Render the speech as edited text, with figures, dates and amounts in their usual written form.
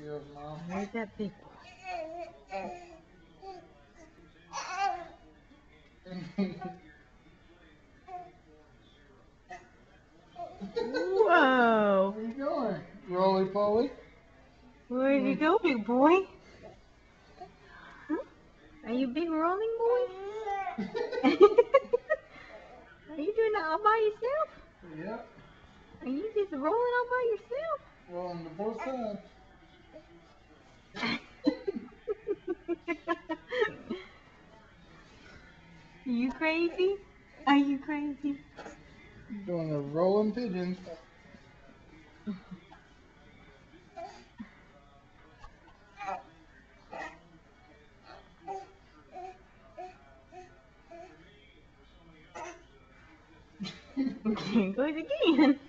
Yes, Mom. Where's that big boy? Whoa! Where you going? Roly poly? Where'd you go, big boy? Huh? Are you big rolling boy? Are you doing that all by yourself? Yep. Are you just rolling all by yourself? Rolling to both sides. Are you crazy? Are you crazy? Doing a rolling pigeon. Here goes again.